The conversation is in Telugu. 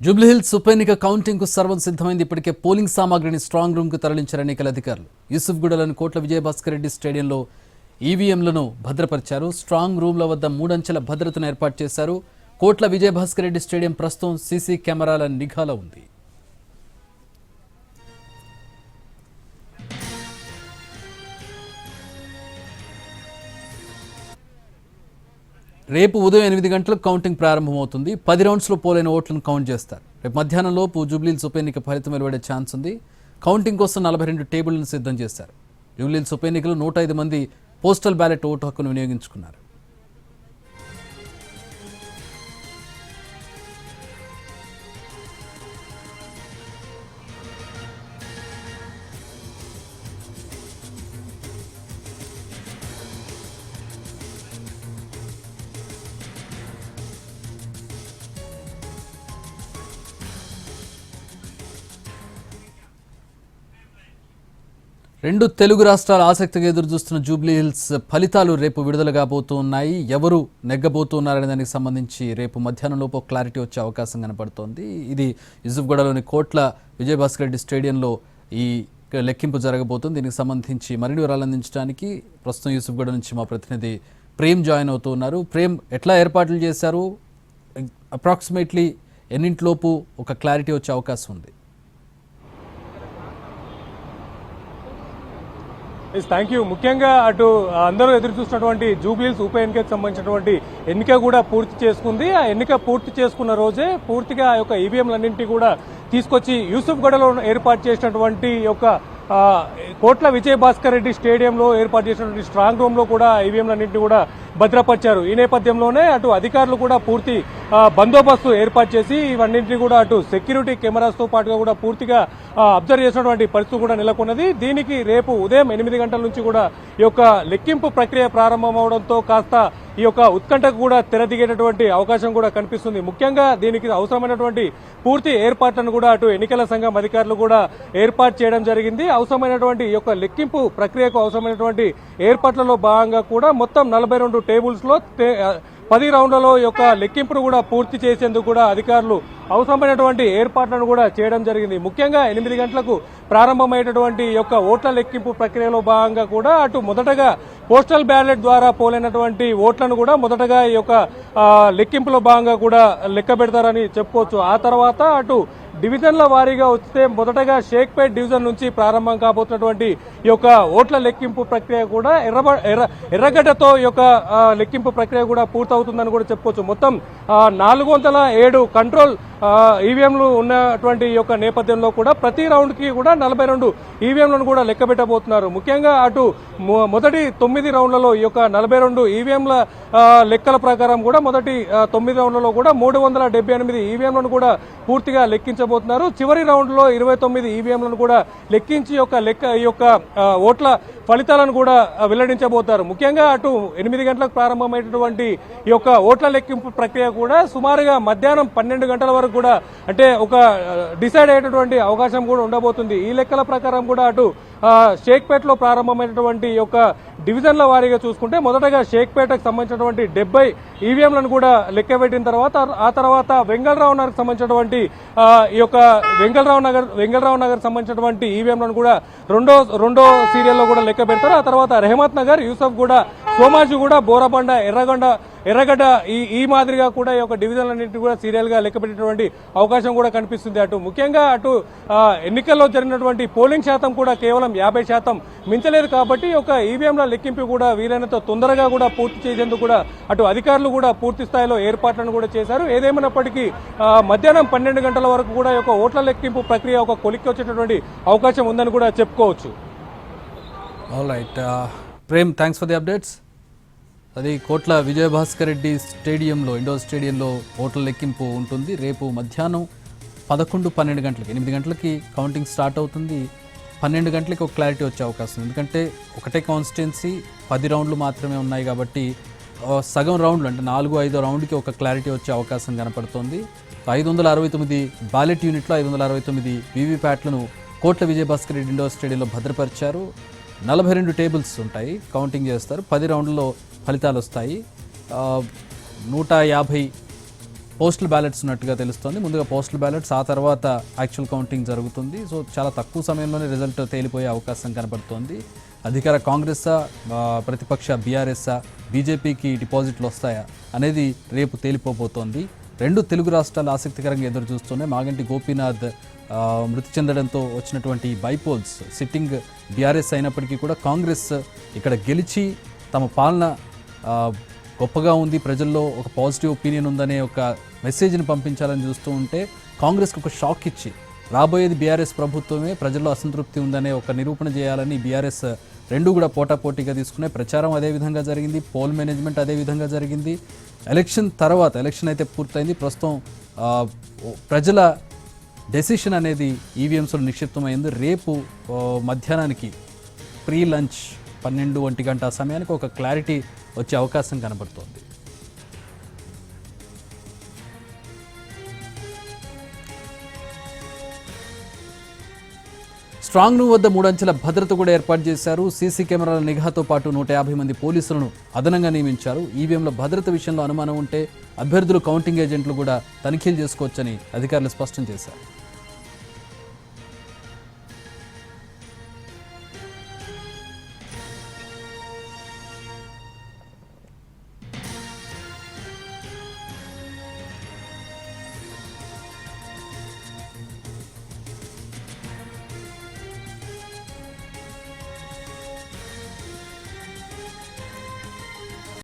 జూబ్లీహిల్స్ ఉప ఎన్నిక కౌంటింగ్ కు సర్వం సిద్ధమైంది. ఇప్పటికే పోలింగ్ సామాగ్రిని స్ట్రాంగ్ రూమ్ కు తరలించారు ఎన్నికల అధికారులు. యూసుఫ్గూడలోని కోట్ల విజయభాస్కర్ రెడ్డి స్టేడియంలో ఈవీఎంలను భద్రపరిచారు. స్ట్రాంగ్ రూమ్ల వద్ద 3 అంచెల భద్రతను ఏర్పాటు చేశారు. కోట్ల విజయభాస్కర్ రెడ్డి స్టేడియం ప్రస్తుతం సీసీ కెమెరాల నిఘాలో ఉంది. రేపు ఉదయం 8 గంటలకు కౌంటింగ్ ప్రారంభమవుతుంది. 10 రౌండ్స్లో పోలైన ఓట్లను కౌంట్ చేస్తారు. రేపు మధ్యాహ్నం లోపు జూబ్లీహిల్స్ ఉప ఎన్నిక ఫలితం వెలువడే ఛాన్స్ ఉంది. కౌంటింగ్ కోసం 42 టేబుళ్లను సిద్ధం చేశారు. జూబ్లీహిల్స్ ఉప ఎన్నికలో 105 మంది పోస్టల్ బ్యాలెట్ ఓటు హక్కును వినియోగించుకున్నారు. రెండు తెలుగు రాష్ట్రాలు ఆసక్తిగా ఎదురుచూస్తున్న జూబ్లీహిల్స్ ఫలితాలు రేపు విడుదల కాబోతున్నాయి. ఎవరు నెగ్గబోతున్నారనే దానికి సంబంధించి రేపు మధ్యాహ్నంలోపు క్లారిటీ వచ్చే అవకాశం కనపడుతోంది. ఇది యూసుఫ్గూడలోని కోట్ల విజయభాస్కర్ రెడ్డి స్టేడియంలో ఈ లెక్కింపు జరగబోతుంది. దీనికి సంబంధించి మరిన్ని వివరాలు అందించడానికి ప్రస్తుతం యూసుఫ్గూడ నుంచి మా ప్రతినిధి ప్రేమ్ జాయిన్ అవుతున్నారు. ప్రేమ్, ఎట్లా ఏర్పాట్లు చేశారు? అప్రాక్సిమేట్లీ ఎన్నింటిలోపు ఒక క్లారిటీ వచ్చే అవకాశం ఉంది? Thank you. ముఖ్యంగా అటు అందరూ ఎదురు చూస్తున్నటువంటి జూబ్లీహిల్స్ ఉప ఎన్నికకు సంబంధించినటువంటి ఎన్నిక కూడా పూర్తి చేసుకుంది. ఆ ఎన్నిక పూర్తి చేసుకున్న రోజే పూర్తిగా ఆ యొక్క ఈవీఎంలన్నింటినీ కూడా తీసుకొచ్చి యూసుఫ్గూడలో ఏర్పాటు చేసినటువంటి యొక్క కోట్ల విజయభాస్కర్ రెడ్డి స్టేడియంలో ఏర్పాటు చేసినటువంటి స్ట్రాంగ్ రూమ్ లో కూడా ఈవీఎంలన్నింటినీ కూడా భద్రపరిచారు. ఈ నేపథ్యంలోనే అటు అధికారులు కూడా పూర్తి బందోబస్తు ఏర్పాటు చేసి ఇవన్నింటినీ కూడా అటు సెక్యూరిటీ కెమెరాస్ తో పాటుగా కూడా పూర్తిగా అబ్జర్వ్ చేసినటువంటి పరిస్థితి కూడా నెలకొన్నది. దీనికి రేపు ఉదయం 8 గంటల నుంచి కూడా ఈ యొక్క లెక్కింపు ప్రక్రియ ప్రారంభమవడంతో కాస్త ఈ యొక్క ఉత్కంఠకు కూడా తెరదిగేటటువంటి అవకాశం కూడా కనిపిస్తుంది. ముఖ్యంగా దీనికి అవసరమైనటువంటి పూర్తి ఏర్పాట్లను కూడా అటు ఎన్నికల సంఘం అధికారులు కూడా ఏర్పాటు చేయడం జరిగింది. అవసరమైనటువంటి ఈ యొక్క లెక్కింపు ప్రక్రియకు అవసరమైనటువంటి ఏర్పాట్లలో భాగంగా కూడా మొత్తం 42 టేబుల్స్ లో 10 రౌండ్లలో యొక్క లెక్కింపును కూడా పూర్తి చేసేందుకు కూడా అధికారులు అవసరమైనటువంటి ఏర్పాట్లను కూడా చేయడం జరిగింది. ముఖ్యంగా 8 గంటలకు ప్రారంభమయ్యేటటువంటి యొక్క ఓట్ల లెక్కింపు ప్రక్రియలో భాగంగా కూడా అటు మొదటగా పోస్టల్ బ్యాలెట్ ద్వారా పోలైనటువంటి ఓట్లను కూడా మొదటగా ఈ యొక్క లెక్కింపులో భాగంగా కూడా లెక్క పెడతారని చెప్పుకోవచ్చు. ఆ తర్వాత అటు డివిజన్ల వారీగా వస్తే మొదటగా షేక్పేట్ డివిజన్ నుంచి ప్రారంభం కాబోతున్నటువంటి ఈ యొక్క ఓట్ల లెక్కింపు ప్రక్రియ కూడా ఎర్రగడ్డతో ఈ యొక్క లెక్కింపు ప్రక్రియ కూడా పూర్తవుతుందని కూడా చెప్పుకోవచ్చు. మొత్తం 407 కంట్రోల్ ఈవీఎంలు ఉన్నటువంటి ఈ యొక్క నేపథ్యంలో కూడా ప్రతి రౌండ్ కి కూడా 42 ఈవీఎంలను కూడా లెక్క పెట్టబోతున్నారు. ముఖ్యంగా అటు మొదటి 9 రౌండ్లలో ఈ యొక్క 42 ఈవీఎంల లెక్కల ప్రకారం కూడా మొదటి 9 రౌండ్లలో కూడా 378 ఈవీఎంలను కూడా పూర్తిగా లెక్కించబోతున్నారు. చివరి రౌండ్ లో 29 ఈవీఎంలను కూడా లెక్కించి ఈ యొక్క ఓట్ల ఫలితాలను కూడా వెల్లడించబోతారు. ముఖ్యంగా అటు 8 గంటలకు ప్రారంభమైనటువంటి ఈ యొక్క ఓట్ల లెక్కింపు ప్రక్రియ కూడా సుమారుగా మధ్యాహ్నం 12 గంటల వరకు కూడా అంటే ఒక డిసైడ్ అయ్యేటటువంటి అవకాశం కూడా ఉండబోతుంది. ఈ లెక్కల ప్రకారం కూడా అటు షేక్పేట్ లో ప్రారంభమైనటువంటి యొక్క డివిజన్ల వారీగా చూసుకుంటే మొదటగా షేక్పేటకు సంబంధించినటువంటి 70 ఈవీఎంలను కూడా లెక్క పెట్టిన తర్వాత ఆ తర్వాత వెంగళరావు నగర్ సంబంధించినటువంటి ఈ యొక్క వెంగళరావు నగర్ సంబంధించినటువంటి ఈవీఎంలను కూడా రెండో సీరియల్లో కూడా లెక్క పెడతారు. ఆ తర్వాత రెహమత్ నగర్, యూసఫ్గూడ, సోమాజిగూడ, బోరబండ, ఎర్రగడ్డ ఈ మాదిరిగా కూడా ఈ యొక్క డివిజన్లన్నింటినీ కూడా సీరియల్ గా లెక్క పెట్టేటువంటి అవకాశం కూడా కనిపిస్తుంది. అటు ముఖ్యంగా అటు ఎన్నికల్లో జరిగినటువంటి పోలింగ్ శాతం కూడా కేవలం 50% మించలేదు కాబట్టి ఈ యొక్క ఈవీఎంల లెక్కింపు కూడా వీలైనంత తొందరగా కూడా పూర్తి చేసేందుకు కూడా అటు అధికారులు కూడా పూర్తి స్థాయిలో ఏర్పాట్లను కూడా చేశారు. ఏదేమైనప్పటికీ మధ్యాహ్నం 12 గంటల వరకు కూడా ఈ యొక్క ఓట్ల లెక్కింపు ప్రక్రియ ఒక కొలిక్కి వచ్చేటటువంటి అవకాశం ఉందని కూడా చెప్పుకోవచ్చు. Alright Prem, thanks for the updates. అది కోట్ల విజయభాస్కర్ రెడ్డి స్టేడియంలో, ఇండోర్ స్టేడియంలో ఓట్ల లెక్కింపు ఉంటుంది. రేపు మధ్యాహ్నం 11-12 గంటలకి 8 గంటలకి కౌంటింగ్ స్టార్ట్ అవుతుంది. 12 గంటలకి ఒక క్లారిటీ వచ్చే అవకాశం ఉంది. ఎందుకంటే ఒకటే కాన్స్టిట్యున్సీ 10 రౌండ్లు మాత్రమే ఉన్నాయి కాబట్టి సగం రౌండ్లు అంటే 4-5 రౌండ్కి ఒక క్లారిటీ వచ్చే అవకాశం కనపడుతోంది. 569 బ్యాలెట్ యూనిట్లో 569 వీవీప్యాట్లను కోట్ల విజయభాస్కర్ రెడ్డి ఇండోర్ స్టేడియంలో భద్రపరిచారు. 42 టేబుల్స్ ఉంటాయి, కౌంటింగ్ చేస్తారు. 10 రౌండ్లలో ఫలితాలు వస్తాయి. 150 పోస్టల్ బ్యాలెట్స్ ఉన్నట్టుగా తెలుస్తోంది. ముందుగా పోస్టల్ బ్యాలెట్స్, ఆ తర్వాత యాక్చువల్ కౌంటింగ్ జరుగుతుంది. సో చాలా తక్కువ సమయంలోనే రిజల్ట్ తేలిపోయే అవకాశం కనబడుతోంది. అధికార కాంగ్రెస్సా, ప్రతిపక్ష బీఆర్ఎస్సా, బీజేపీకి డిపాజిట్లు వస్తాయా అనేది రేపు తేలిపోబోతోంది. రెండు తెలుగు రాష్ట్రాలు ఆసక్తికరంగా ఎదురు చూస్తున్నాయి. మాగంటి గోపీనాథ్ మృతి చెందడంతో వచ్చినటువంటి బైపోల్స్ సిట్టింగ్ బీఆర్ఎస్ అయినప్పటికీ కూడా కాంగ్రెస్ ఇక్కడ గెలిచి తమ పాలన గొప్పగా ఉంది, ప్రజల్లో ఒక పాజిటివ్ ఒపీనియన్ ఉందనే ఒక మెసేజ్ని పంపించాలని చూస్తూ ఉంటే కాంగ్రెస్కి ఒక షాక్ ఇచ్చి రాబోయేది బీఆర్ఎస్ ప్రభుత్వమే, ప్రజల్లో అసంతృప్తి ఉందనే ఒక నిరూపణ చేయాలని బీఆర్ఎస్ రెండు కూడా పోటాపోటీగా తీసుకునే ప్రచారం అదే విధంగా జరిగింది, పోల్ మేనేజ్మెంట్ అదే విధంగా జరిగింది. ఎలక్షన్ తర్వాత, ఎలక్షన్ అయితే పూర్తయింది, ప్రస్తుతం ప్రజల డెసిషన్ అనేది ఈవీఎంస్లో నిక్షిప్తమైంది. రేపు మధ్యాహ్నానికి ప్రీ లంచ్ 12-1 గంట సమయానికి ఒక క్లారిటీ వచ్చే అవకాశం కనబడుతోంది. స్ట్రాంగ్ రూమ్ వద్ద 3 అంచెల భద్రత కూడా ఏర్పాటు చేశారు. సీసీ కెమెరాల నిఘాతో పాటు 150 మంది పోలీసులను అదనంగా నియమించారు. ఈవీఎంల భద్రత విషయంలో అనుమానం ఉంటే అభ్యర్థులు, కౌంటింగ్ ఏజెంట్లు కూడా తనిఖీలు చేసుకోవచ్చని అధికారులు స్పష్టం చేశారు.